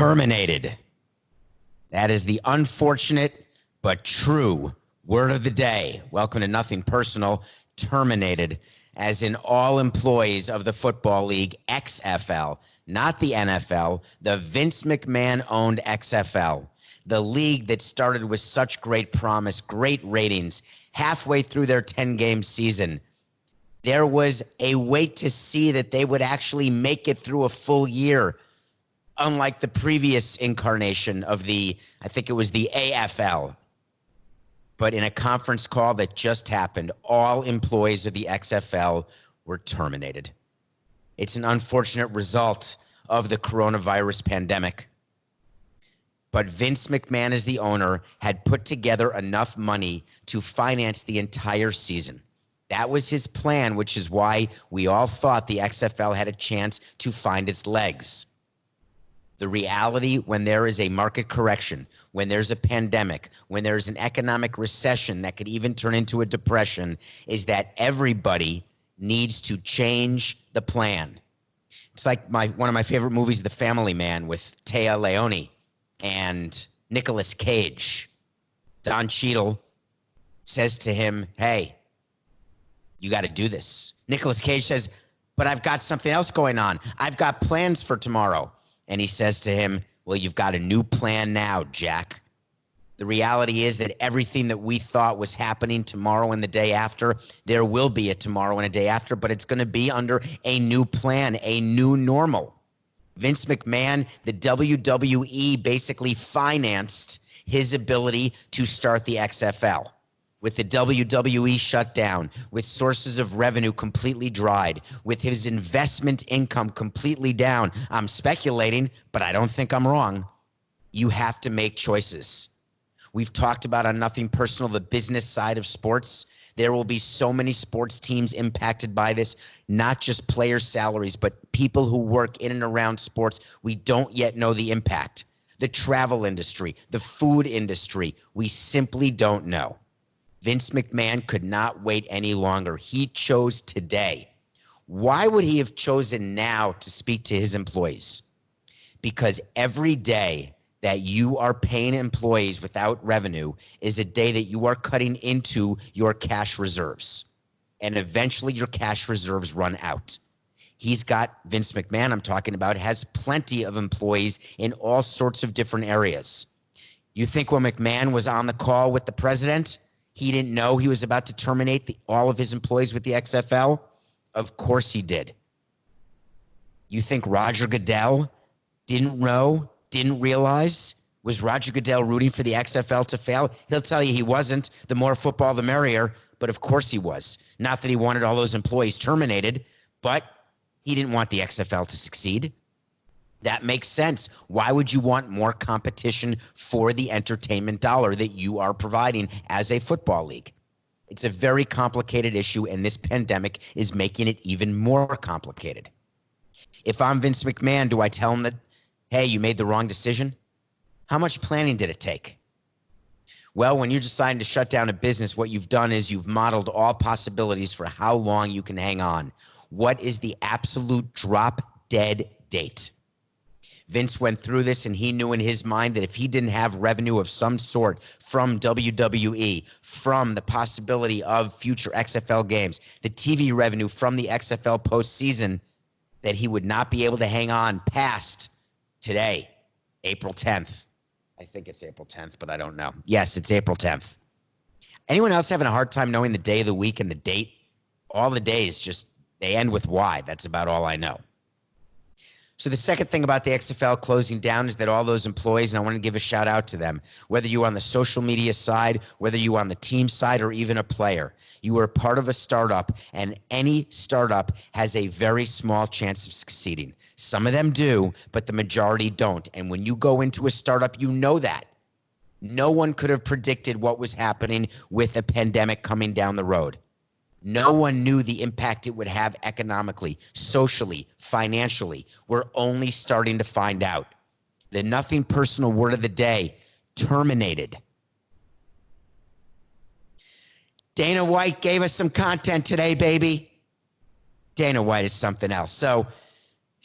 terminated. That is the unfortunate but true word of the day. Welcome to Nothing Personal. Terminated, as in all employees of the Football League, XFL, not the NFL, the Vince McMahon-owned XFL, the league that started with such great promise, great ratings, halfway through their 10-game season. There was a wait to see that they would actually make it through a full year, unlike the previous incarnation of I think it was the AFL. But in a conference call that just happened, all employees of the XFL were terminated. It's an unfortunate result of the coronavirus pandemic. But Vince McMahon, as the owner, had put together enough money to finance the entire season. That was his plan, which is why we all thought the XFL had a chance to find its legs. The reality, when there is a market correction, when there's a pandemic, when there's an economic recession that could even turn into a depression, is that everybody needs to change the plan. It's like one of my favorite movies, The Family Man, with Téa Leoni and Nicolas Cage. Don Cheadle says to him, hey, you got to do this. Nicolas Cage says, but I've got something else going on. I've got plans for tomorrow. And he says to him, well, you've got a new plan now, Jack. The reality is that everything that we thought was happening tomorrow and the day after, there will be a tomorrow and a day after, but it's going to be under a new plan, a new normal. Vince McMahon, the WWE basically financed his ability to start the XFL. With the WWE shut down, with sources of revenue completely dried, with his investment income completely down. I'm speculating, but I don't think I'm wrong. You have to make choices. We've talked about on Nothing Personal, the business side of sports. There will be so many sports teams impacted by this, not just players' salaries, but people who work in and around sports. We don't yet know the impact. The travel industry, the food industry, we simply don't know. Vince McMahon could not wait any longer. He chose today. Why would he have chosen now to speak to his employees? Because every day that you are paying employees without revenue is a day that you are cutting into your cash reserves. And eventually your cash reserves run out. He's got, Vince McMahon I'm talking about, has plenty of employees in all sorts of different areas. You think when McMahon was on the call with the president, he didn't know he was about to terminate all of his employees with the XFL? Of course he did. You think Roger Goodell didn't know, didn't realize? Was Roger Goodell rooting for the XFL to fail? He'll tell you he wasn't. The more football, the merrier. But of course he was. Not that he wanted all those employees terminated, but he didn't want the XFL to succeed. That makes sense. Why would you want more competition for the entertainment dollar that you are providing as a football league? It's a very complicated issue, and this pandemic is making it even more complicated. If I'm Vince McMahon, do I tell him that, hey, you made the wrong decision? How much planning did it take? Well, when you're deciding to shut down a business, what you've done is you've modeled all possibilities for how long you can hang on. What is the absolute drop-dead date? Vince went through this, and he knew in his mind that if he didn't have revenue of some sort from WWE, from the possibility of future XFL games, the TV revenue from the XFL postseason, that he would not be able to hang on past today, April 10th. I think it's April 10th, but I don't know. Yes, it's April 10th. Anyone else having a hard time knowing the day of the week and the date? All the days just, they end with Y. That's about all I know. So the second thing about the XFL closing down is that all those employees, and I want to give a shout out to them, whether you're on the social media side, whether you're on the team side, or even a player, you are part of a startup, and any startup has a very small chance of succeeding. Some of them do, but the majority don't. And when you go into a startup, you know that. No one could have predicted what was happening with a pandemic coming down the road. No one knew the impact it would have economically, socially, financially. We're only starting to find out. The Nothing Personal word of the day, terminated. Dana White gave us some content today, baby. Dana White is something else. So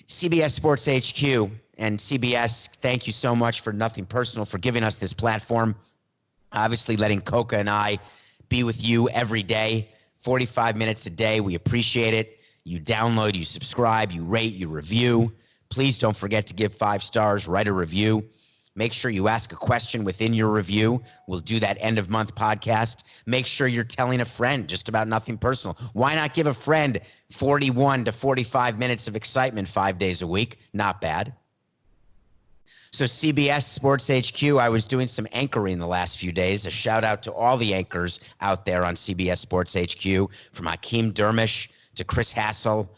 CBS Sports HQ And CBS, thank you so much for Nothing Personal, for giving us this platform. Obviously, letting Coca and I be with you every day, 45 minutes a day. We appreciate it. You download, you subscribe, you rate, you review. Please don't forget to give 5 stars, write a review. Make sure you ask a question within your review. We'll do that end of month podcast. Make sure you're telling a friend just about Nothing Personal. Why not give a friend 41 to 45 minutes of excitement 5 days a week? Not bad. So CBS Sports HQ, I was doing some anchoring the last few days. A shout out to all the anchors out there on CBS Sports HQ, from Hakeem Dermish to Chris Hassel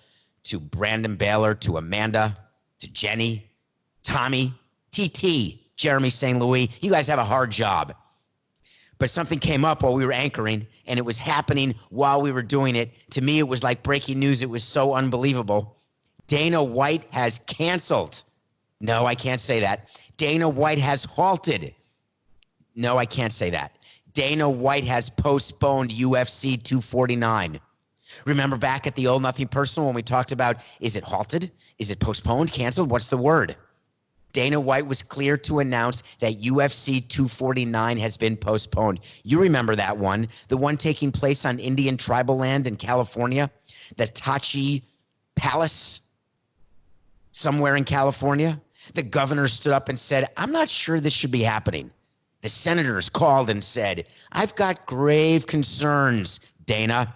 to Brandon Baylor to Amanda to Jenny, Tommy, TT, Jeremy St. Louis. You guys have a hard job. But something came up while we were anchoring, and it was happening while we were doing it. To me, it was like breaking news. It was so unbelievable. Dana White has canceled. No, I can't say that. Dana White has halted. No, I can't say that. Dana White has postponed UFC 249. Remember back at the old Nothing Personal when we talked about, is it halted? Is it postponed? Canceled? What's the word? Dana White was clear to announce that UFC 249 has been postponed. You remember that one, the one taking place on Indian tribal land in California, the Tachi Palace, somewhere in California. The governor stood up and said, I'm not sure this should be happening. The senators called and said, I've got grave concerns, Dana.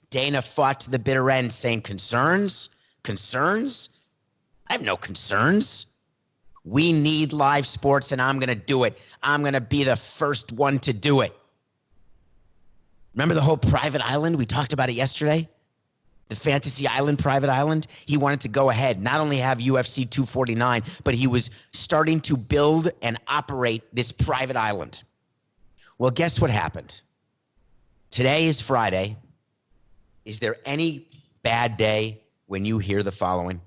Dana fought to the bitter end saying, concerns? Concerns? I have no concerns. We need live sports, and I'm going to do it. I'm going to be the first one to do it. Remember the whole private island? We talked about it yesterday. The Fantasy Island, private island. He wanted to go ahead, not only have UFC 249, but he was starting to build and operate this private island. Well, guess what happened? Today is Friday. Is there any bad day when you hear the following?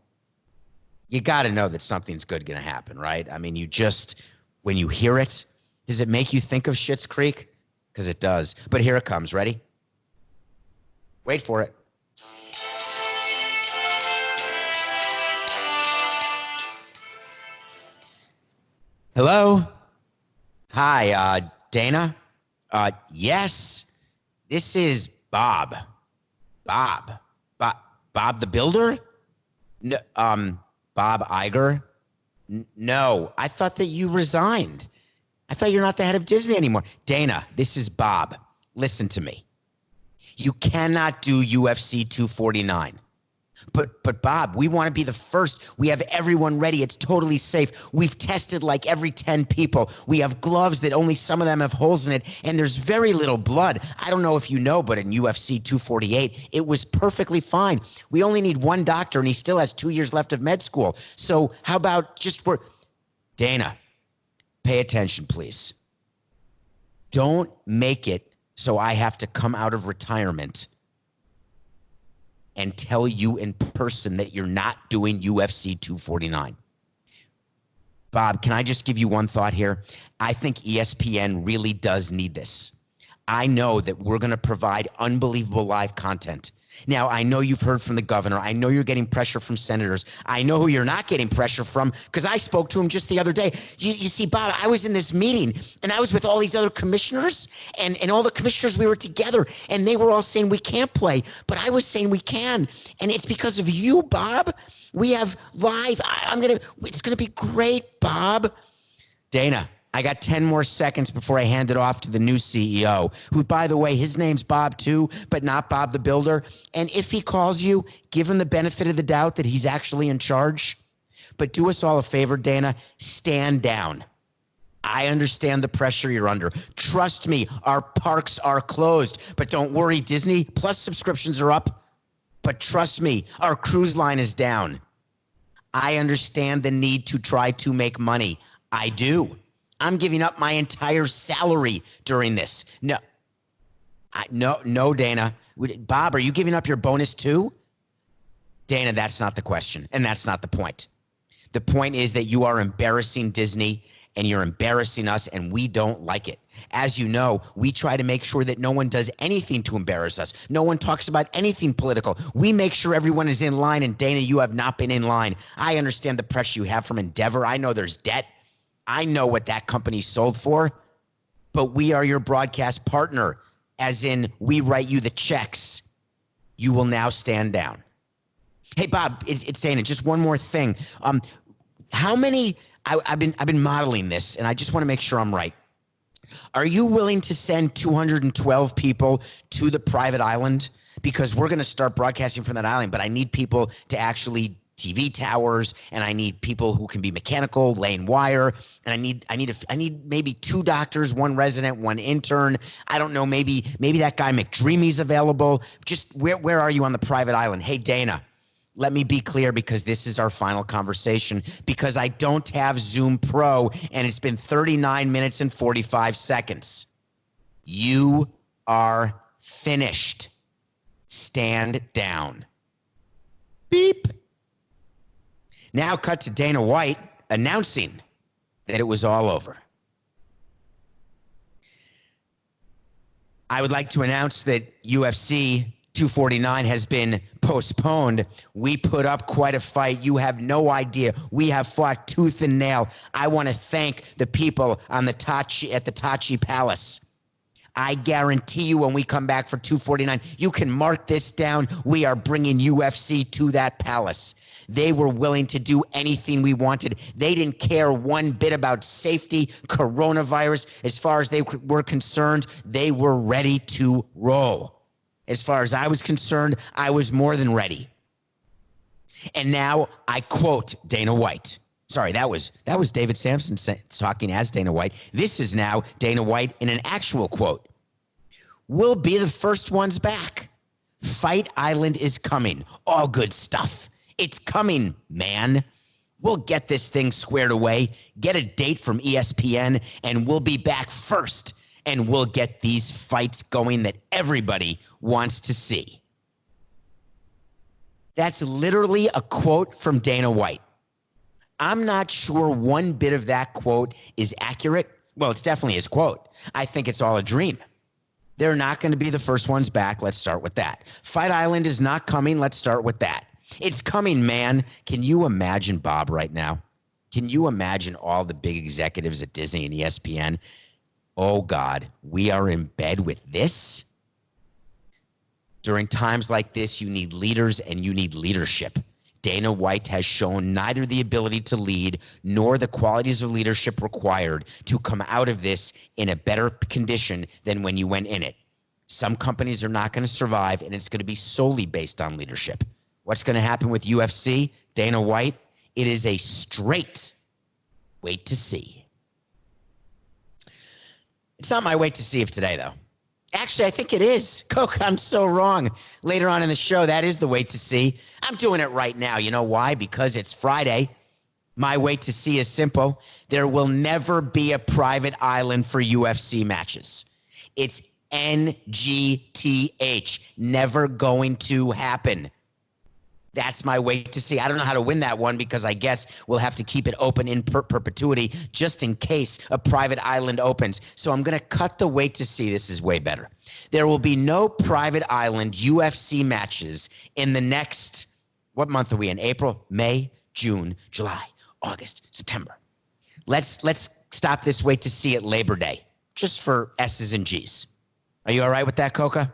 You got to know that something's good going to happen, right? I mean, when you hear it, does it make you think of Schitt's Creek? Because it does. But here it comes. Ready? Wait for it. Hello? Hi, Dana? Yes, this is Bob. Bob the Builder? No, Bob Iger? No, I thought that you resigned. I thought you're not the head of Disney anymore. Dana, this is Bob. Listen to me. You cannot do UFC 249. But Bob, we want to be the first. We have everyone ready. It's totally safe. We've tested like every 10 people. We have gloves that only some of them have holes in it, and there's very little blood. I don't know if you know, but in UFC 248, it was perfectly fine. We only need one doctor, and he still has 2 years left of med school. So how about Dana, pay attention, please. Don't make it so I have to come out of retirement and tell you in person that you're not doing UFC 249. Bob, can I just give you one thought here? I think ESPN really does need this. I know that we're going to provide unbelievable live content. Now, I know you've heard from the governor. I know you're getting pressure from senators. I know who you're not getting pressure from because I spoke to him just the other day. You see, Bob, I was in this meeting and I was with all these other commissioners and all the commissioners, we were together and they were all saying we can't play, but I was saying we can. And it's because of you, Bob. We have live. It's going to be great, Bob. Dana, I got 10 more seconds before I hand it off to the new CEO, who, by the way, his name's Bob too, but not Bob the Builder. And if he calls you, give him the benefit of the doubt that he's actually in charge. But do us all a favor, Dana, stand down. I understand the pressure you're under. Trust me, our parks are closed. But don't worry, Disney Plus subscriptions are up. But trust me, our cruise line is down. I understand the need to try to make money. I do. I'm giving up my entire salary during this. No, Dana. Bob, are you giving up your bonus too? Dana, that's not the question, and that's not the point. The point is that you are embarrassing Disney and you're embarrassing us, and we don't like it. As you know, we try to make sure that no one does anything to embarrass us. No one talks about anything political. We make sure everyone is in line, and Dana, you have not been in line. I understand the pressure you have from Endeavor. I know there's debt. I know what that company sold for, but we are your broadcast partner, as in we write you the checks. You will now stand down. Hey, Bob, it's Dana. Just one more thing. How many? I've been modeling this, and I just want to make sure I'm right. Are you willing to send 212 people to the private island? Because we're going to start broadcasting from that island, but I need people to actually TV towers, and I need people who can be mechanical, laying wire, and I need maybe 2 doctors, 1 resident, 1 intern. I don't know, maybe that guy McDreamy's available. Just where are you on the private island? Hey, Dana. Let me be clear, because this is our final conversation, because I don't have Zoom Pro and it's been 39 minutes and 45 seconds. You are finished. Stand down. Beep. Now cut to Dana White announcing that it was all over. I would like to announce that UFC 249 has been postponed. We put up quite a fight. You have no idea. We have fought tooth and nail. I want to thank the people on the Tachi Palace. I guarantee you when we come back for 249, you can mark this down. We are bringing UFC to that palace. They were willing to do anything we wanted. They didn't care one bit about safety, coronavirus. As far as they were concerned, they were ready to roll. As far as I was concerned, I was more than ready. And now I quote Dana White. Sorry, that was David Samson talking as Dana White. This is now Dana White in an actual quote. We'll be the first ones back. Fight Island is coming. All good stuff. It's coming, man. We'll get this thing squared away, get a date from ESPN, and we'll be back first. And we'll get these fights going that everybody wants to see. That's literally a quote from Dana White. I'm not sure one bit of that quote is accurate. Well, it's definitely his quote. I think it's all a dream. They're not going to be the first ones back. Let's start with that. Fight Island is not coming. Let's start with that. It's coming, man. Can you imagine Bob right now? Can you imagine all the big executives at Disney and ESPN? Oh, God, we are in bed with this? During times like this, you need leaders and you need leadership. Dana White has shown neither the ability to lead nor the qualities of leadership required to come out of this in a better condition than when you went in it. Some companies are not going to survive, and it's going to be solely based on leadership. What's going to happen with UFC, Dana White? It is a straight wait to see. It's not my wait to see of today, though. Actually, I think it is. Coke, I'm so wrong. Later on in the show, that is the wait to see. I'm doing it right now. You know why? Because it's Friday. My wait to see is simple. There will never be a private island for UFC matches. It's NGTH. Never going to happen. That's my wait to see. I don't know how to win that one, because I guess we'll have to keep it open in perpetuity just in case a private island opens. So I'm going to cut the wait to see. This is way better. There will be no private island UFC matches in the next, what month are we in? April, May, June, July, August, September. Let's stop this wait to see at Labor Day, just for S's and G's. Are you all right with that, Coca?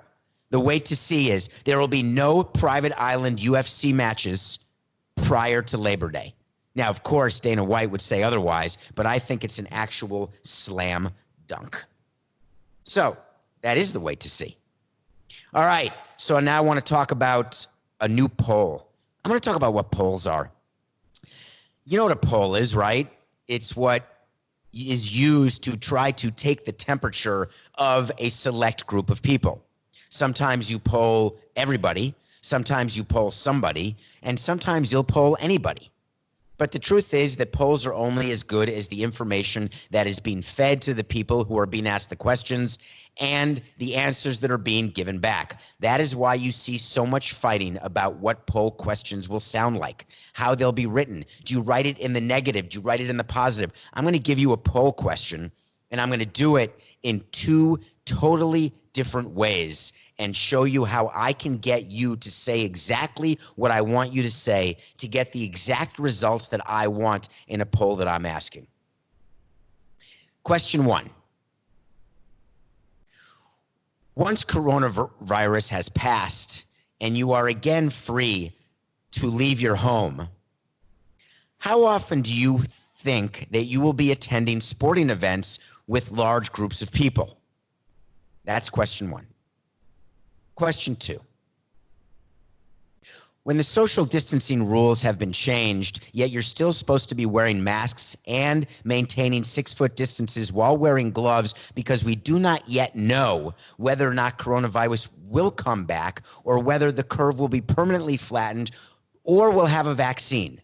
The wait to see is there will be no private island UFC matches prior to Labor Day. Now, of course, Dana White would say otherwise, but I think it's an actual slam dunk. So that is the wait to see. All right. So now I want to talk about a new poll. I'm going to talk about what polls are. You know what a poll is, right? It's what is used to try to take the temperature of a select group of people. Sometimes you poll everybody, sometimes you poll somebody, and sometimes you'll poll anybody. But the truth is that polls are only as good as the information that is being fed to the people who are being asked the questions and the answers that are being given back. That is why you see so much fighting about what poll questions will sound like, how they'll be written. Do you write it in the negative? Do you write it in the positive? I'm going to give you a poll question, and I'm going to do it in two totally different ways and show you how I can get you to say exactly what I want you to say to get the exact results that I want in a poll that I'm asking. Question 1. Once coronavirus has passed and you are again free to leave your home, how often do you think that you will be attending sporting events with large groups of people? That's question 1. Question 2. When the social distancing rules have been changed, yet you're still supposed to be wearing masks and maintaining 6-foot distances while wearing gloves because we do not yet know whether or not coronavirus will come back or whether the curve will be permanently flattened or will have a vaccine.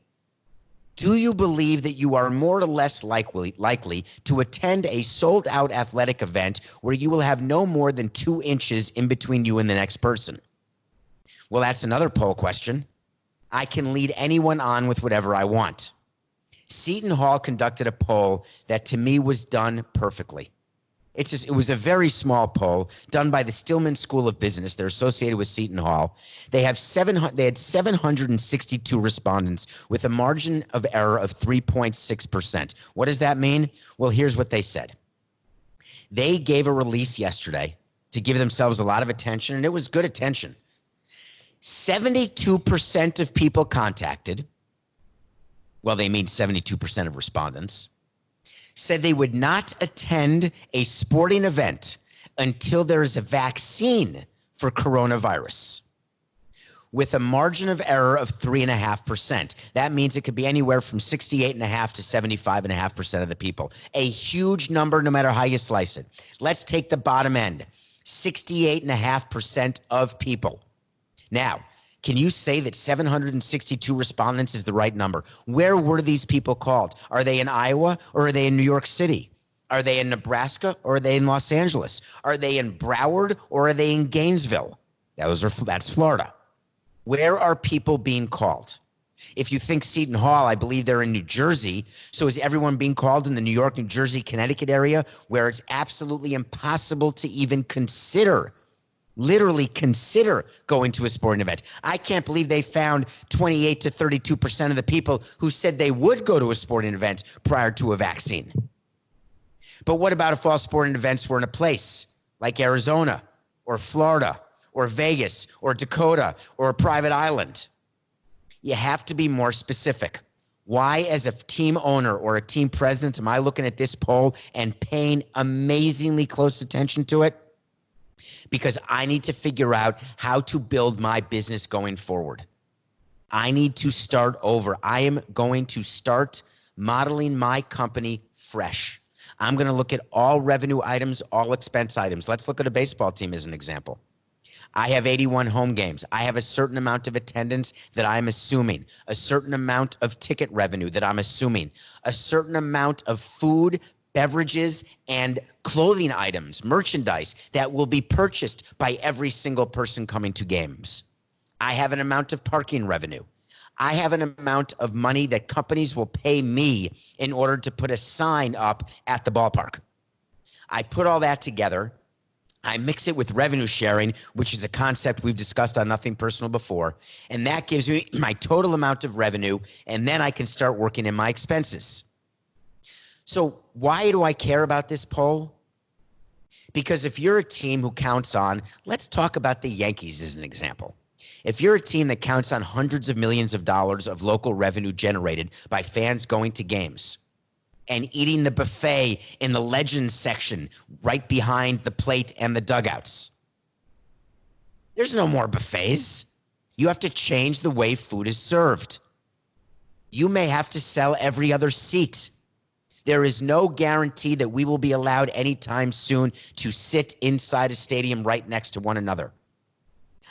Do you believe that you are more or less likely to attend a sold-out athletic event where you will have no more than 2 inches in between you and the next person? Well, that's another poll question. I can lead anyone on with whatever I want. Seton Hall conducted a poll that to me was done perfectly. It was a very small poll done by the Stillman School of Business. They're associated with Seton Hall. They had 762 respondents with a margin of error of 3.6%. What does that mean? Well, here's what they said. They gave a release yesterday to give themselves a lot of attention, and it was good attention. 72% of people contacted, well, they mean 72% of respondents, said they would not attend a sporting event until there is a vaccine for coronavirus, with a margin of error of 3.5%. That means it could be anywhere from 68.5% to 75.5% of the people. A huge number, no matter how you slice it. Let's take the bottom end, 68.5% of people. Now, can you say that 762 respondents is the right number? Where were these people called? Are they in Iowa or are they in New York City? Are they in Nebraska or are they in Los Angeles? Are they in Broward or are they in Gainesville? That's Florida. Where are people being called? If you think Seton Hall, I believe they're in New Jersey. So is everyone being called in the New York, New Jersey, Connecticut area where it's absolutely impossible to even literally consider going to a sporting event? I can't believe they found 28 to 32% of the people who said they would go to a sporting event prior to a vaccine. But what about if all sporting events were in a place like Arizona or Florida or Vegas or Dakota or a private island? You have to be more specific. Why, as a team owner or a team president, am I looking at this poll and paying amazingly close attention to it? Because I need to figure out how to build my business going forward. I need to start over. I am going to start modeling my company fresh. I'm going to look at all revenue items, all expense items. Let's look at a baseball team as an example. I have 81 home games. I have a certain amount of attendance that I'm assuming, a certain amount of ticket revenue that I'm assuming, a certain amount of food, beverages, and clothing items, merchandise that will be purchased by every single person coming to games. I have an amount of parking revenue. I have an amount of money that companies will pay me in order to put a sign up at the ballpark. I put all that together. I mix it with revenue sharing, which is a concept we've discussed on Nothing Personal before, and that gives me my total amount of revenue, and then I can start working in my expenses. So why do I care about this poll? Because if you're a team who counts on, let's talk about the Yankees as an example. If you're a team that counts on hundreds of millions of dollars of local revenue generated by fans going to games and eating the buffet in the Legends section right behind the plate and the dugouts, there's no more buffets. You have to change the way food is served. You may have to sell every other seat. There is no guarantee that we will be allowed anytime soon to sit inside a stadium right next to one another.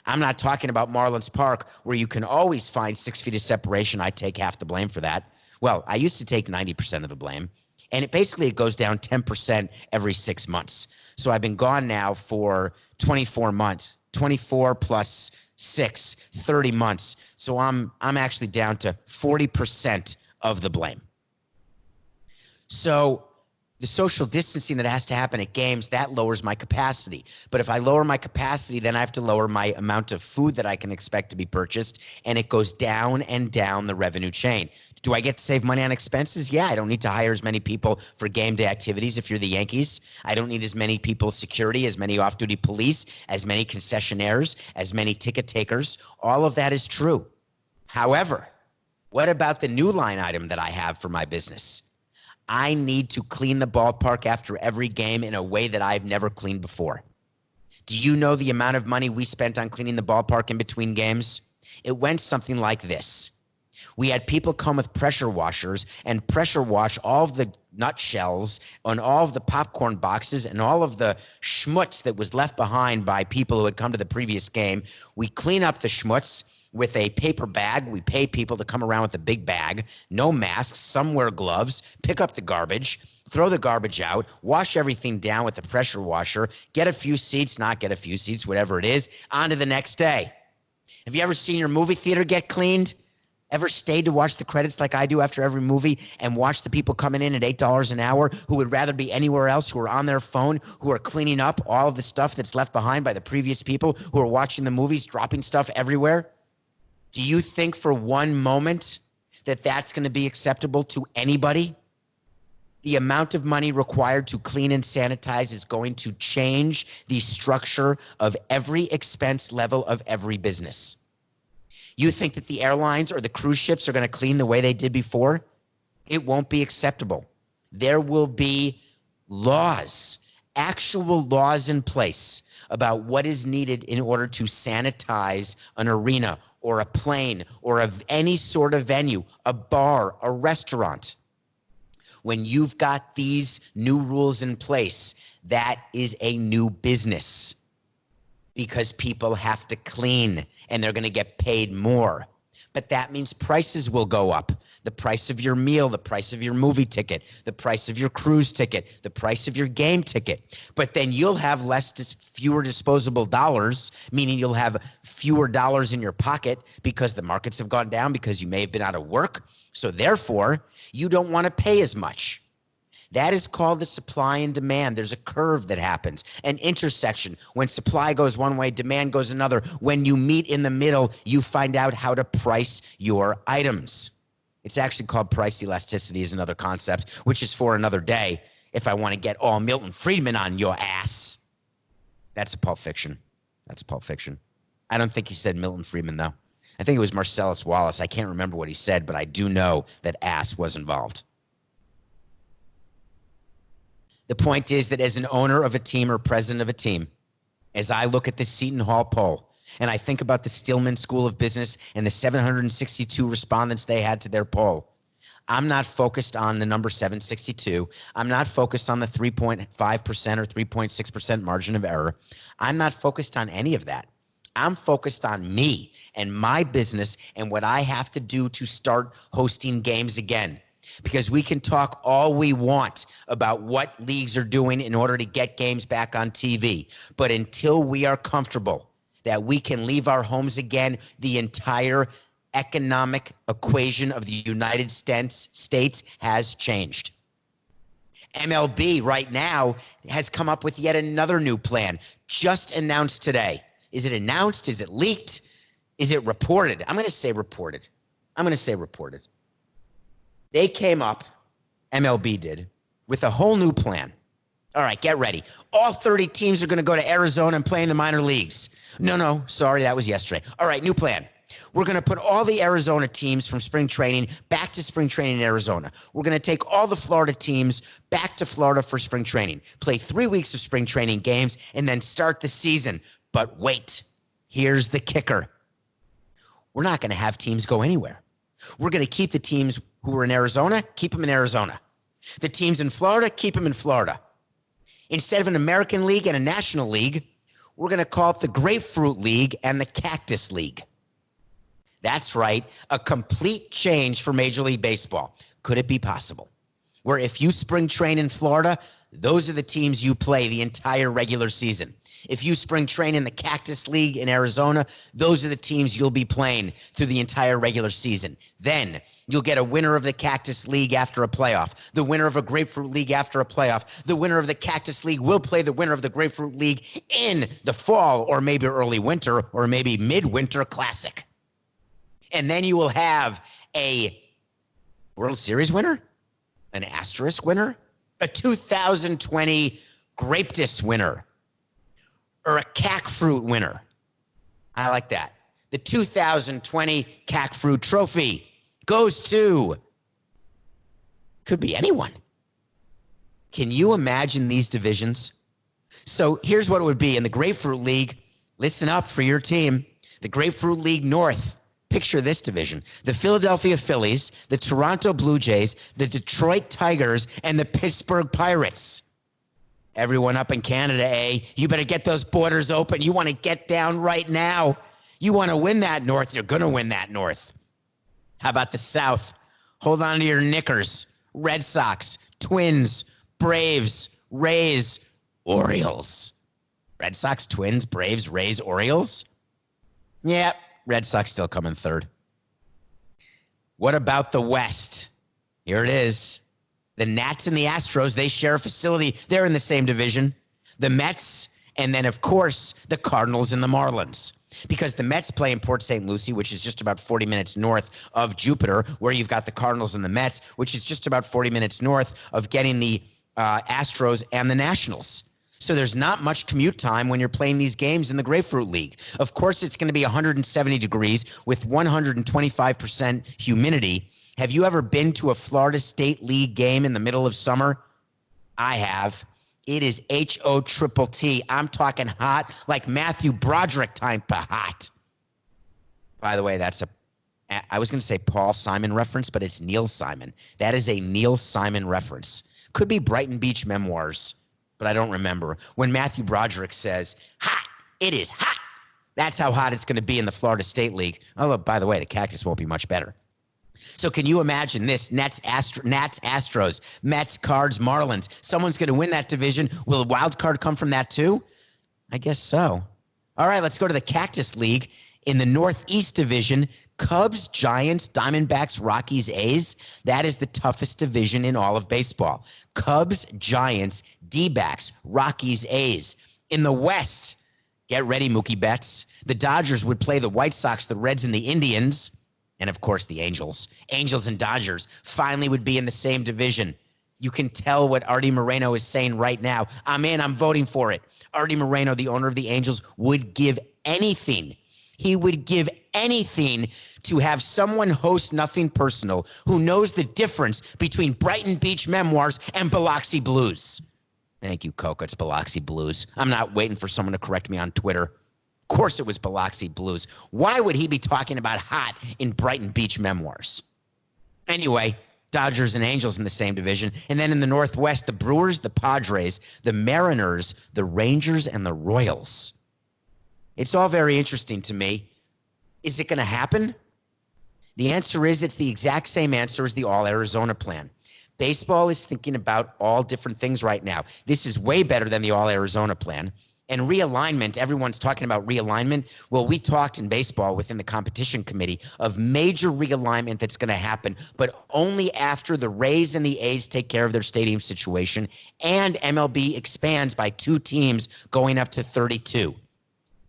I'm not talking about Marlins Park, where you can always find 6 feet of separation. I take half the blame for that. Well, I used to take 90% of the blame, and it goes down 10% every 6 months. So I've been gone now for 24 months, 24 plus 6, 30 months. So I'm actually down to 40% of the blame. So the social distancing that has to happen at games, that lowers my capacity. But if I lower my capacity, then I have to lower my amount of food that I can expect to be purchased, and it goes down and down the revenue chain. Do I get to save money on expenses? Yeah, I don't need to hire as many people for game day activities if you're the Yankees. I don't need as many people security, as many off-duty police, as many concessionaires, as many ticket takers. All of that is true. However, what about the new line item that I have for my business? I need to clean the ballpark after every game in a way that I've never cleaned before. Do you know the amount of money we spent on cleaning the ballpark in between games? It went something like this. We had people come with pressure washers and pressure wash all of the nutshells on all of the popcorn boxes and all of the schmutz that was left behind by people who had come to the previous game. We clean up the schmutz with a paper bag. We pay people to come around with a big bag, no masks, some wear gloves, pick up the garbage, throw the garbage out, wash everything down with a pressure washer, get a few seats, not get a few seats, whatever it is, on to the next day. Have you ever seen your movie theater get cleaned? Ever stayed to watch the credits like I do after every movie and watch the people coming in at $8 an hour who would rather be anywhere else, who are on their phone, who are cleaning up all of the stuff that's left behind by the previous people who are watching the movies, dropping stuff everywhere? Do you think for one moment that that's going to be acceptable to anybody? The amount of money required to clean and sanitize is going to change the structure of every expense level of every business. You think that the airlines or the cruise ships are going to clean the way they did before? It won't be acceptable. There will be laws, actual laws in place about what is needed in order to sanitize an arena or a plane or of any sort of venue, a bar, a restaurant. When you've got these new rules in place, that is a new business because people have to clean and they're going to get paid more. But that means prices will go up. The price of your meal, the price of your movie ticket, the price of your cruise ticket, the price of your game ticket. But then you'll have fewer disposable dollars, meaning you'll have fewer dollars in your pocket because the markets have gone down, because you may have been out of work. So therefore, you don't want to pay as much. That is called the supply and demand. There's a curve that happens, an intersection. When supply goes one way, demand goes another. When you meet in the middle, you find out how to price your items. It's actually called price elasticity, is another concept, which is for another day if I want to get all Milton Friedman on your ass. That's a Pulp Fiction. That's Pulp Fiction. I don't think he said Milton Friedman, though. I think it was Marcellus Wallace. I can't remember what he said, but I do know that ass was involved. The point is that as an owner of a team or president of a team, as I look at the Seton Hall poll and I think about the Stillman School of Business and the 762 respondents they had to their poll, I'm not focused on the number 762. I'm not focused on the 3.5% or 3.6% margin of error. I'm not focused on any of that. I'm focused on me and my business and what I have to do to start hosting games again. Because we can talk all we want about what leagues are doing in order to get games back on TV. But until we are comfortable that we can leave our homes again, the entire economic equation of the United States has changed. MLB right now has come up with yet another new plan, just announced today. Is it announced? Is it leaked? Is it reported? I'm going to say reported. They came up, MLB did, with a whole new plan. All right, get ready. All 30 teams are going to go to Arizona and play in the minor leagues. No, sorry, that was yesterday. All right, new plan. We're going to put all the Arizona teams from spring training back to spring training in Arizona. We're going to take all the Florida teams back to Florida for spring training, play 3 weeks of spring training games, and then start the season. But wait, here's the kicker. We're not going to have teams go anywhere. We're going to keep the teams who are in Arizona, keep them in Arizona. The teams in Florida, keep them in Florida. Instead of an American League and a National League, we're going to call it the Grapefruit League and the Cactus League. That's right, a complete change for Major League Baseball. Could it be possible where if you spring train in Florida, those are the teams you play the entire regular season? If you spring train in the Cactus League in Arizona, those are the teams you'll be playing through the entire regular season. Then you'll get a winner of the Cactus League after a playoff, the winner of a Grapefruit League after a playoff. The winner of the Cactus League will play the winner of the Grapefruit League in the fall or maybe early winter or maybe midwinter classic. And then you will have a World Series winner, an asterisk winner, a 2020 Grape Disc winner, or a Cac Fruit winner. I like that. The 2020 Cac Fruit Trophy goes to, could be anyone. Can you imagine these divisions? So here's what it would be in the Grapefruit League. Listen up for your team. The Grapefruit League North. Picture this division: the Philadelphia Phillies, the Toronto Blue Jays, the Detroit Tigers, and the Pittsburgh Pirates. Everyone up in Canada, eh? You better get those borders open. You want to get down right now. You want to win that North. You're going to win that North. How about the South? Hold on to your knickers. Red Sox, Twins, Braves, Rays, Orioles. Red Sox, Twins, Braves, Rays, Orioles? Yep. Red Sox still come in third. What about the West? Here it is. The Nats and the Astros, they share a facility. They're in the same division. The Mets, and then, of course, the Cardinals and the Marlins. Because the Mets play in Port St. Lucie, which is just about 40 minutes north of Jupiter, where you've got the Cardinals and the Mets, which is just about 40 minutes north of getting the Astros and the Nationals. So there's not much commute time when you're playing these games in the Grapefruit League. Of course, it's going to be 170 degrees with 125% humidity. Have you ever been to a Florida State League game in the middle of summer? I have. It is HOTTT. I'm talking hot, like Matthew Broderick type of hot. By the way, I was going to say Paul Simon reference, but it's Neil Simon. That is a Neil Simon reference. Could be Brighton Beach Memoirs, but I don't remember. When Matthew Broderick says, hot, it is hot. That's how hot it's going to be in the Florida State League. Although, by the way, the Cactus won't be much better. So can you imagine this? Nats, Astros, Mets, Cards, Marlins. Someone's going to win that division. Will a wild card come from that too? I guess so. All right, let's go to the Cactus League. In the Northeast Division, Cubs, Giants, Diamondbacks, Rockies, A's. That is the toughest division in all of baseball. Cubs, Giants, D-backs, Rockies, A's. In the West, get ready, Mookie Betts. The Dodgers would play the White Sox, the Reds, and the Indians. And, of course, the Angels. Angels and Dodgers finally would be in the same division. You can tell what Artie Moreno is saying right now. I'm in. I'm voting for it. Artie Moreno, the owner of the Angels, would give anything. He would give anything to have someone host Nothing Personal who knows the difference between Brighton Beach Memoirs and Biloxi Blues. Thank you, Coco. It's Biloxi Blues. I'm not waiting for someone to correct me on Twitter. Of course it was Biloxi Blues. Why would he be talking about hot in Brighton Beach Memoirs? Anyway, Dodgers and Angels in the same division. And then in the Northwest, the Brewers, the Padres, the Mariners, the Rangers, and the Royals. It's all very interesting to me. Is it going to happen? The answer is it's the exact same answer as the All-Arizona plan. Baseball is thinking about all different things right now. This is way better than the All-Arizona plan. And realignment, everyone's talking about realignment. Well, we talked in baseball within the competition committee of major realignment that's going to happen, but only after the Rays and the A's take care of their stadium situation and MLB expands by 2 teams going up to 32.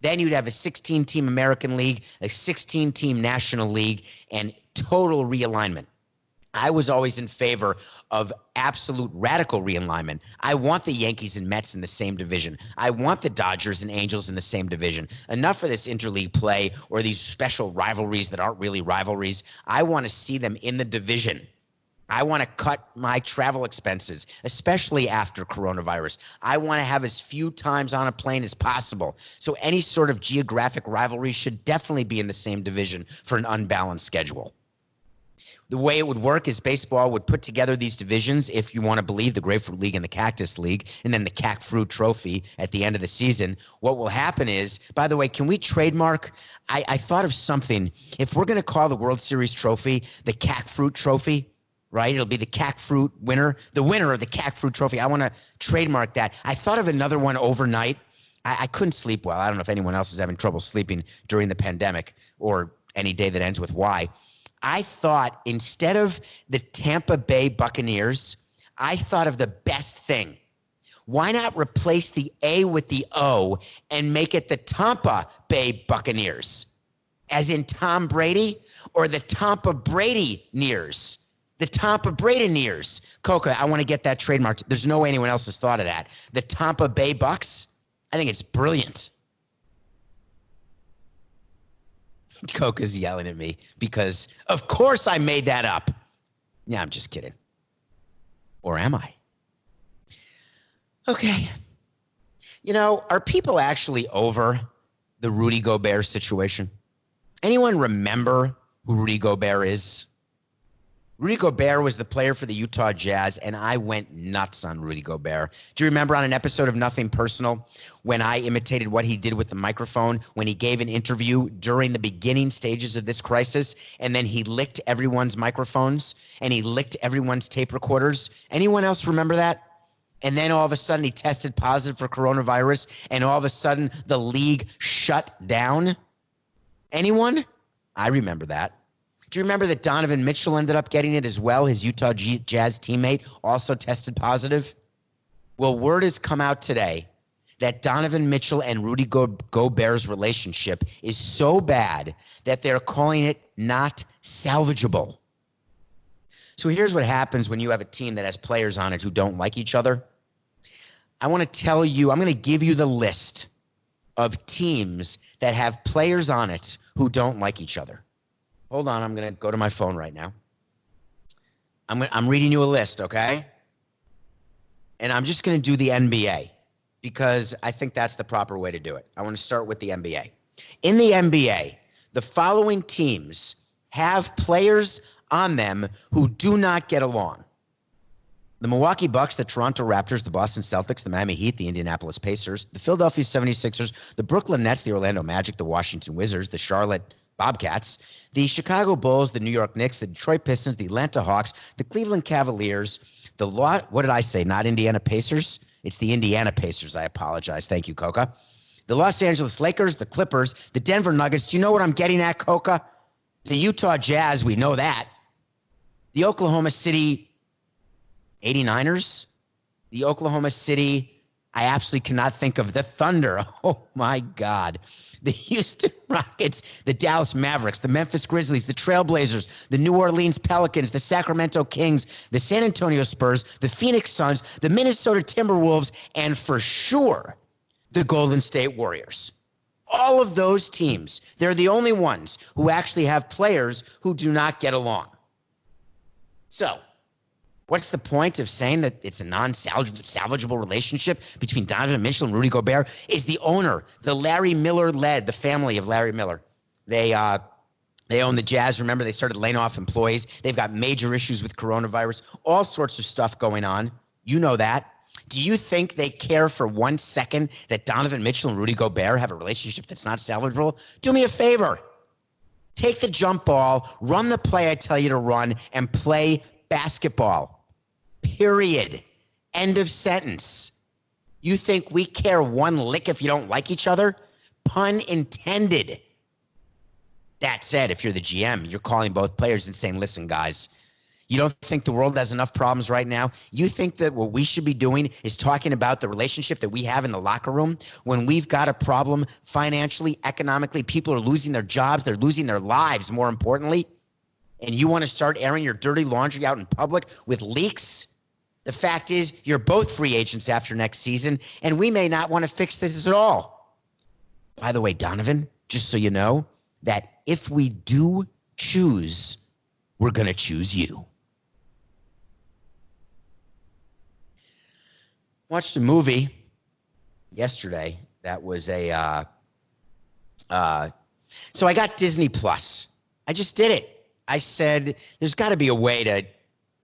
Then you'd have a 16-team American League, a 16-team National League, and total realignment. I was always in favor of absolute radical realignment. I want the Yankees and Mets in the same division. I want the Dodgers and Angels in the same division. Enough of this interleague play or these special rivalries that aren't really rivalries. I want to see them in the division. I want to cut my travel expenses, especially after coronavirus. I want to have as few times on a plane as possible. So any sort of geographic rivalry should definitely be in the same division for an unbalanced schedule. The way it would work is baseball would put together these divisions, if you want to believe the Grapefruit League and the Cactus League, and then the Cac Fruit Trophy at the end of the season. What will happen is, by the way, can we trademark? I thought of something. If we're going to call the World Series trophy the Cac Fruit Trophy, right? It'll be the CAC fruit winner, the winner of the CAC fruit trophy. I want to trademark that. I thought of another one overnight. I couldn't sleep well. I don't know if anyone else is having trouble sleeping during the pandemic or any day that ends with Y. I thought instead of the Tampa Bay Buccaneers, I thought of the best thing. Why not replace the A with the O and make it the Tampa Bay Buccaneers, as in Tom Brady, or the Tampa Brady-neers? The Tampa Brady-neers. Coca, I want to get that trademarked. There's no way anyone else has thought of that. The Tampa Bay Bucks? I think it's brilliant. Coca's yelling at me because, of course, I made that up. Yeah, I'm just kidding. Or am I? Okay. You know, are people actually over the Rudy Gobert situation? Anyone remember who Rudy Gobert is? Rudy Gobert was the player for the Utah Jazz, and I went nuts on Rudy Gobert. Do you remember on an episode of Nothing Personal when I imitated what he did with the microphone when he gave an interview during the beginning stages of this crisis, and then he licked everyone's microphones and he licked everyone's tape recorders? Anyone else remember that? And then all of a sudden he tested positive for coronavirus, and all of a sudden the league shut down? Anyone? I remember that. Do you remember that Donovan Mitchell ended up getting it as well? His Utah Jazz teammate also tested positive. Well, word has come out today that Donovan Mitchell and Rudy Gobert's relationship is so bad that they're calling it not salvageable. So here's what happens when you have a team that has players on it who don't like each other. I want to tell you, I'm going to give you the list of teams that have players on it who don't like each other. Hold on, I'm going to go to my phone right now. I'm reading you a list, okay? And I'm just going to do the NBA because I think that's the proper way to do it. I want to start with the NBA. In the NBA, the following teams have players on them who do not get along: the Milwaukee Bucks, the Toronto Raptors, the Boston Celtics, the Miami Heat, the Indianapolis Pacers, the Philadelphia 76ers, the Brooklyn Nets, the Orlando Magic, the Washington Wizards, the Charlotte Bobcats, the Chicago Bulls, the New York Knicks, the Detroit Pistons, the Atlanta Hawks, the Cleveland Cavaliers, what did I say? Not Indiana Pacers? It's the Indiana Pacers. I apologize. Thank you, Coca. The Los Angeles Lakers, the Clippers, the Denver Nuggets. Do you know what I'm getting at, Coca? The Utah Jazz, we know that. The Oklahoma City 89ers, the Oklahoma City, I absolutely cannot think of, the Thunder. Oh, my God. The Houston Rockets, the Dallas Mavericks, the Memphis Grizzlies, the Trailblazers, the New Orleans Pelicans, the Sacramento Kings, the San Antonio Spurs, the Phoenix Suns, the Minnesota Timberwolves, and for sure, the Golden State Warriors. All of those teams, they're the only ones who actually have players who do not get along. So, what's the point of saying that it's a non-salvageable relationship between Donovan Mitchell and Rudy Gobert? Is the owner, the Larry Miller-led, the family of Larry Miller. They own the Jazz. Remember, they started laying off employees. They've got major issues with coronavirus, all sorts of stuff going on. You know that. Do you think they care for 1 second that Donovan Mitchell and Rudy Gobert have a relationship that's not salvageable? Do me a favor. Take the jump ball, run the play I tell you to run, and play basketball. Period. End of sentence. You think we care one lick if you don't like each other? Pun intended. That said, if you're the GM, you're calling both players and saying, listen, guys, you don't think the world has enough problems right now? You think that what we should be doing is talking about the relationship that we have in the locker room when we've got a problem financially, economically, people are losing their jobs, they're losing their lives, more importantly, and you want to start airing your dirty laundry out in public with leaks? The fact is, you're both free agents after next season, and we may not want to fix this at all. By the way, Donovan, just so you know, that if we do choose, we're going to choose you. Watched a movie yesterday that was so I got Disney Plus. I just did it. I said, there's got to be a way to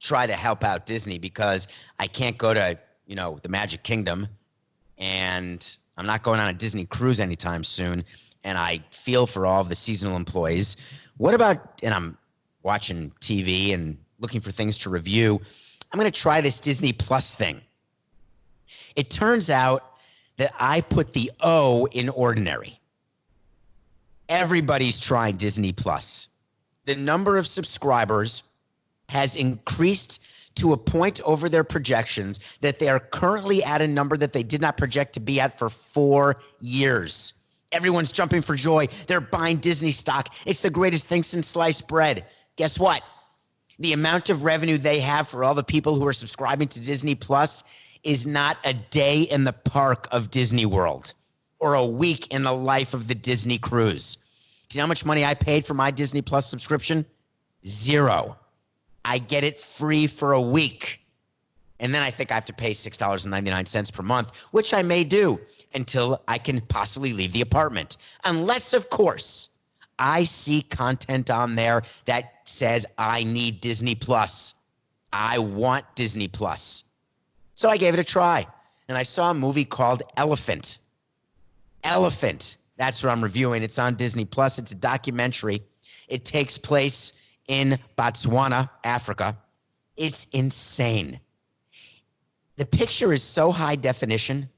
try to help out Disney because I can't go to, the Magic Kingdom, and I'm not going on a Disney cruise anytime soon, and I feel for all of the seasonal employees. What about, and I'm watching TV and looking for things to review. I'm going to try this Disney Plus thing. It turns out that I put the O in ordinary. Everybody's trying Disney Plus. The number of subscribers has increased to a point over their projections that they are currently at a number that they did not project to be at for 4 years. Everyone's jumping for joy. They're buying Disney stock. It's the greatest thing since sliced bread. Guess what? The amount of revenue they have for all the people who are subscribing to Disney Plus is not a day in the park of Disney World or a week in the life of the Disney cruise. Do you know how much money I paid for my Disney Plus subscription? 0. I get it free for a week. And then I think I have to pay $6.99 per month, which I may do until I can possibly leave the apartment. Unless, of course, I see content on there that says I need Disney Plus. I want Disney Plus. So I gave it a try. And I saw a movie called Elephant. Elephant. That's what I'm reviewing. It's on Disney Plus. It's a documentary. It takes place in Botswana, Africa. It's insane. The picture is so high definition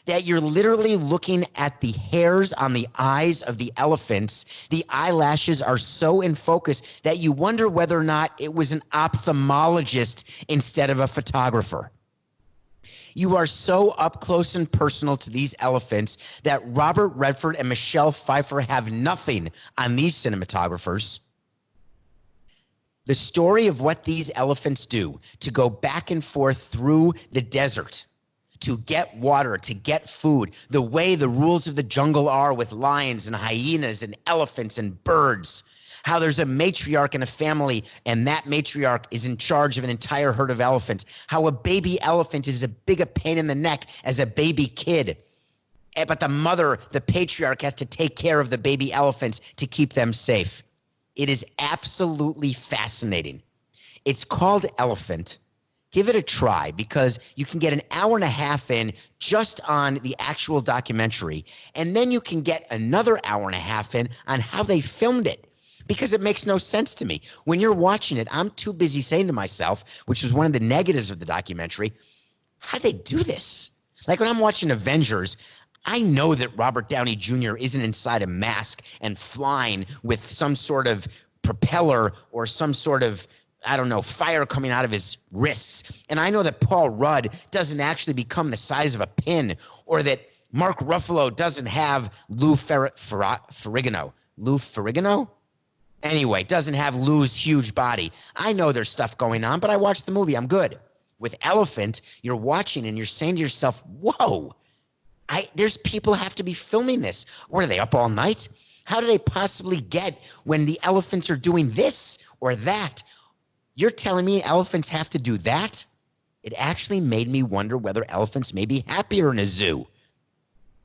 that you're literally looking at the hairs on the eyes of the elephants. The eyelashes are so in focus that you wonder whether or not it was an ophthalmologist instead of a photographer. You are so up close and personal to these elephants that Robert Redford and Michelle Pfeiffer have nothing on these cinematographers. The story of what these elephants do to go back and forth through the desert, to get water, to get food, the way the rules of the jungle are with lions and hyenas and elephants and birds, how there's a matriarch in a family and that matriarch is in charge of an entire herd of elephants, how a baby elephant is as big a pain in the neck as a baby kid. But the mother, the patriarch, has to take care of the baby elephants to keep them safe. It is absolutely fascinating. It's called Elephant. Give it a try because you can get an hour and a half in just on the actual documentary. And then you can get another hour and a half in on how they filmed it because it makes no sense to me. When you're watching it, I'm too busy saying to myself, which was one of the negatives of the documentary, how'd they do this? Like when I'm watching Avengers, I know that Robert Downey Jr. isn't inside a mask and flying with some sort of propeller or some sort of, I don't know, fire coming out of his wrists. And I know that Paul Rudd doesn't actually become the size of a pin, or that Mark Ruffalo doesn't have Lou Ferrigno. Lou Ferrigno? Anyway, doesn't have Lou's huge body. I know there's stuff going on, but I watched the movie. I'm good. With Elephant, you're watching and you're saying to yourself, whoa, there's people have to be filming this. Or are they up all night? How do they possibly get when the elephants are doing this or that? You're telling me elephants have to do that? It actually made me wonder whether elephants may be happier in a zoo.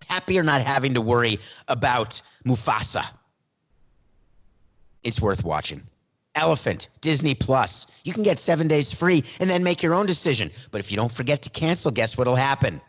Happier not having to worry about Mufasa. It's worth watching. Elephant, Disney Plus. You can get 7 days free and then make your own decision. But if you don't forget to cancel, guess what'll happen?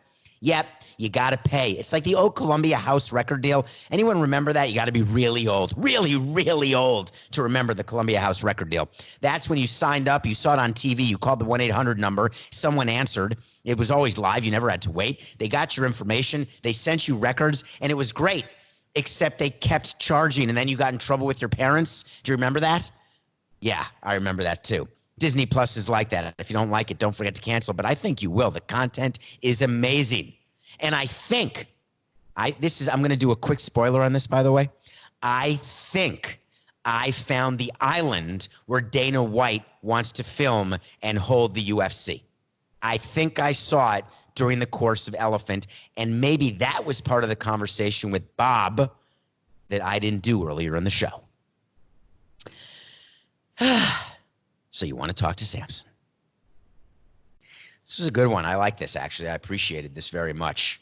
Yep, you got to pay. It's like the old Columbia House record deal. Anyone remember that? You got to be really old, really, really old to remember the Columbia House record deal. That's when you signed up. You saw it on TV. You called the 1-800 number. Someone answered. It was always live. You never had to wait. They got your information. They sent you records, and it was great, except they kept charging, and then you got in trouble with your parents. Do you remember that? Yeah, I remember that too. Disney Plus is like that. If you don't like it, don't forget to cancel. But I think you will. The content is amazing. And I think, I'm going to do a quick spoiler on this, by the way. I think I found the island where Dana White wants to film and hold the UFC. I think I saw it during the course of Elephant. And maybe that was part of the conversation with Bob that I didn't do earlier in the show. So you want to talk to Samson. This was a good one. I like this, actually. I appreciated this very much.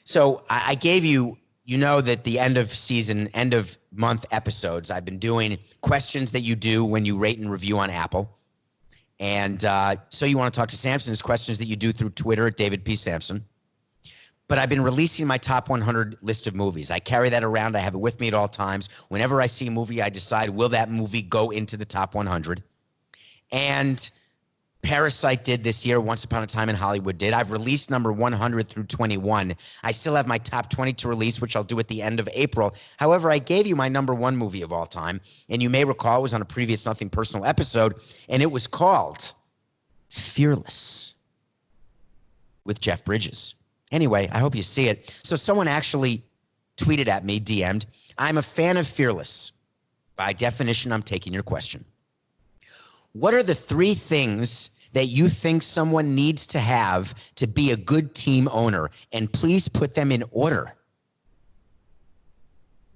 So I gave you, that the end of season, end of month episodes, I've been doing questions that you do when you rate and review on Apple. And so you want to talk to Samson, is questions that you do through Twitter at David P. Samson. But I've been releasing my top 100 list of movies. I carry that around. I have it with me at all times. Whenever I see a movie, I decide, will that movie go into the top 100? And Parasite did this year. Once Upon a Time in Hollywood did. I've released number 100 through 21. I still have my top 20 to release, which I'll do at the end of April. However, I gave you my number one movie of all time. And you may recall it was on a previous Nothing Personal episode. And it was called Fearless with Jeff Bridges. Anyway, I hope you see it. So someone actually tweeted at me, DM'd, I'm a fan of Fearless. By definition, I'm taking your question. What are the three things that you think someone needs to have to be a good team owner? And please put them in order.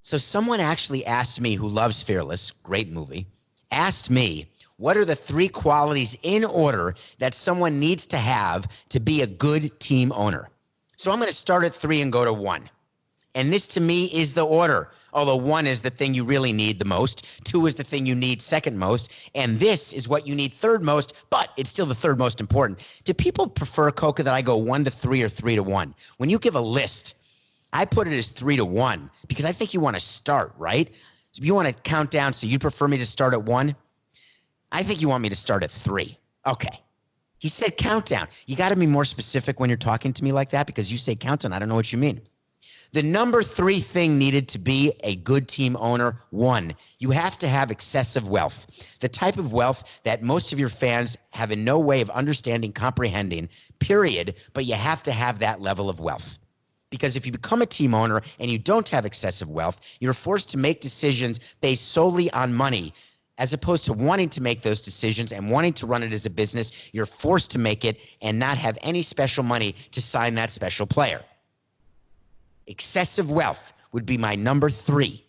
So someone actually asked me, who loves Fearless, great movie, asked me, what are the three qualities in order that someone needs to have to be a good team owner? So I'm going to start at 3 and go to 1. And this to me is the order. Although 1 is the thing you really need the most, 2 is the thing you need second most, and this is what you need third most, but it's still the third most important. Do people prefer, Coca, that I go 1 to 3 or 3 to 1? When you give a list, I put it as 3 to 1 because I think you want to start, right? If you want to count down, so you prefer me to start at 1? I think you want me to start at 3. Okay. He said countdown. You got to be more specific when you're talking to me like that because you say countdown. I don't know what you mean. The number 3 thing needed to be a good team owner, 1, you have to have excessive wealth. The type of wealth that most of your fans have in no way of understanding, comprehending, period, but you have to have that level of wealth. Because if you become a team owner and you don't have excessive wealth, you're forced to make decisions based solely on money, as opposed to wanting to make those decisions and wanting to run it as a business. You're forced to make it and not have any special money to sign that special player. Excessive wealth would be my number 3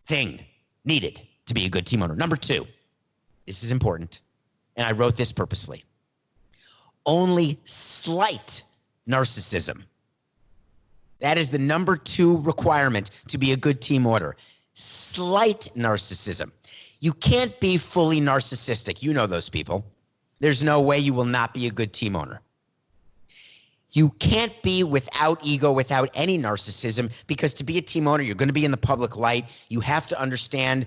thing needed to be a good team owner. Number 2, this is important, and I wrote this purposely. Only slight narcissism. That is the number 2 requirement to be a good team owner. Slight narcissism. You can't be fully narcissistic. You know those people. There's no way you will not be a good team owner. You can't be without ego, without any narcissism, because to be a team owner, you're going to be in the public light. You have to understand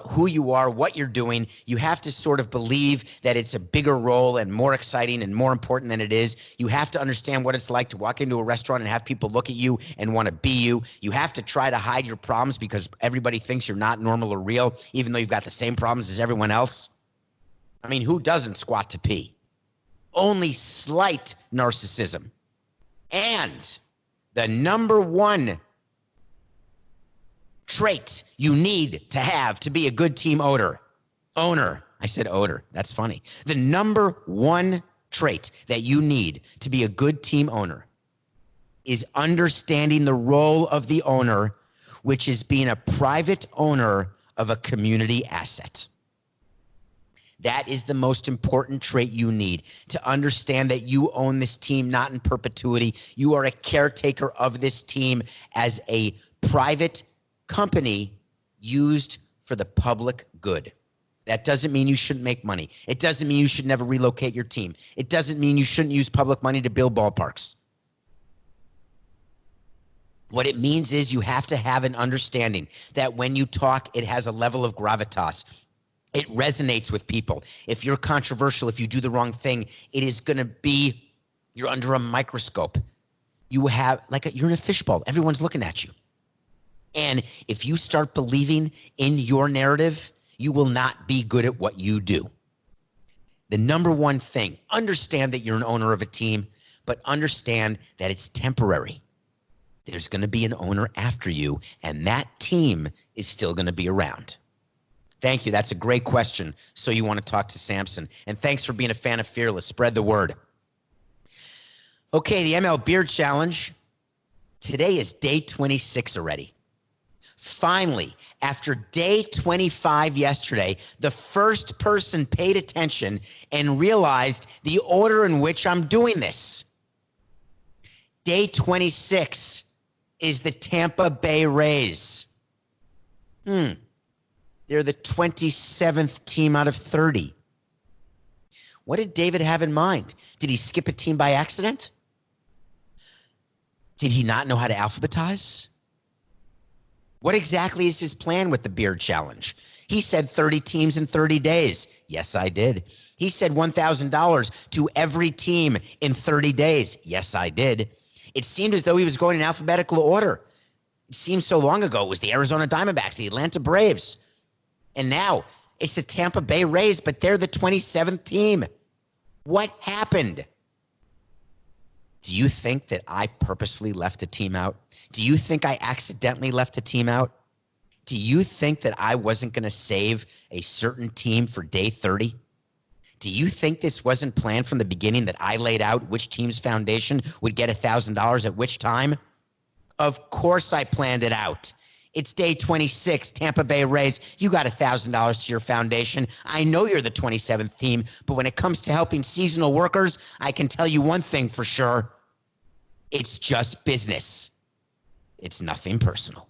who you are, what you're doing. You have to sort of believe that it's a bigger role and more exciting and more important than it is. You have to understand what it's like to walk into a restaurant and have people look at you and want to be you. You have to try to hide your problems because everybody thinks you're not normal or real, even though you've got the same problems as everyone else. I mean, who doesn't squat to pee? Only slight narcissism. And the number 1 trait you need to have to be a good team owner. I said odor. That's funny. The number 1 trait that you need to be a good team owner is understanding the role of the owner, which is being a private owner of a community asset. That is the most important trait you need to understand that you own this team, not in perpetuity. You are a caretaker of this team as a private company used for the public good. That doesn't mean you shouldn't make money. It doesn't mean you should never relocate your team. It doesn't mean you shouldn't use public money to build ballparks. What it means is you have to have an understanding that when you talk, it has a level of gravitas. It resonates with people. If you're controversial, if you do the wrong thing, it is going to be, you're under a microscope. You're in a fishbowl. Everyone's looking at you. And if you start believing in your narrative, you will not be good at what you do. The number 1 thing, understand that you're an owner of a team, but understand that it's temporary. There's going to be an owner after you, and that team is still going to be around. Thank you. That's a great question. So you want to talk to Samson. And thanks for being a fan of Fearless. Spread the word. Okay, the MLBeard Challenge. Today is day 26 already. Finally, after day 25 yesterday, the first person paid attention and realized the order in which I'm doing this. Day 26 is the Tampa Bay Rays. They're the 27th team out of 30. What did David have in mind? Did he skip a team by accident? Did he not know how to alphabetize? What exactly is his plan with the Beard Challenge? He said 30 teams in 30 days. Yes, I did. He said $1,000 to every team in 30 days. Yes, I did. It seemed as though he was going in alphabetical order. It seemed so long ago. It was the Arizona Diamondbacks, the Atlanta Braves. And now it's the Tampa Bay Rays, but they're the 27th team. What happened? Do you think that I purposefully left a team out? Do you think I accidentally left a team out? Do you think that I wasn't going to save a certain team for day 30? Do you think this wasn't planned from the beginning, that I laid out which team's foundation would get $1,000 at which time? Of course I planned it out. It's day 26, Tampa Bay Rays. You got $1,000 to your foundation. I know you're the 27th team, but when it comes to helping seasonal workers, I can tell you one thing for sure. It's just business. It's nothing personal.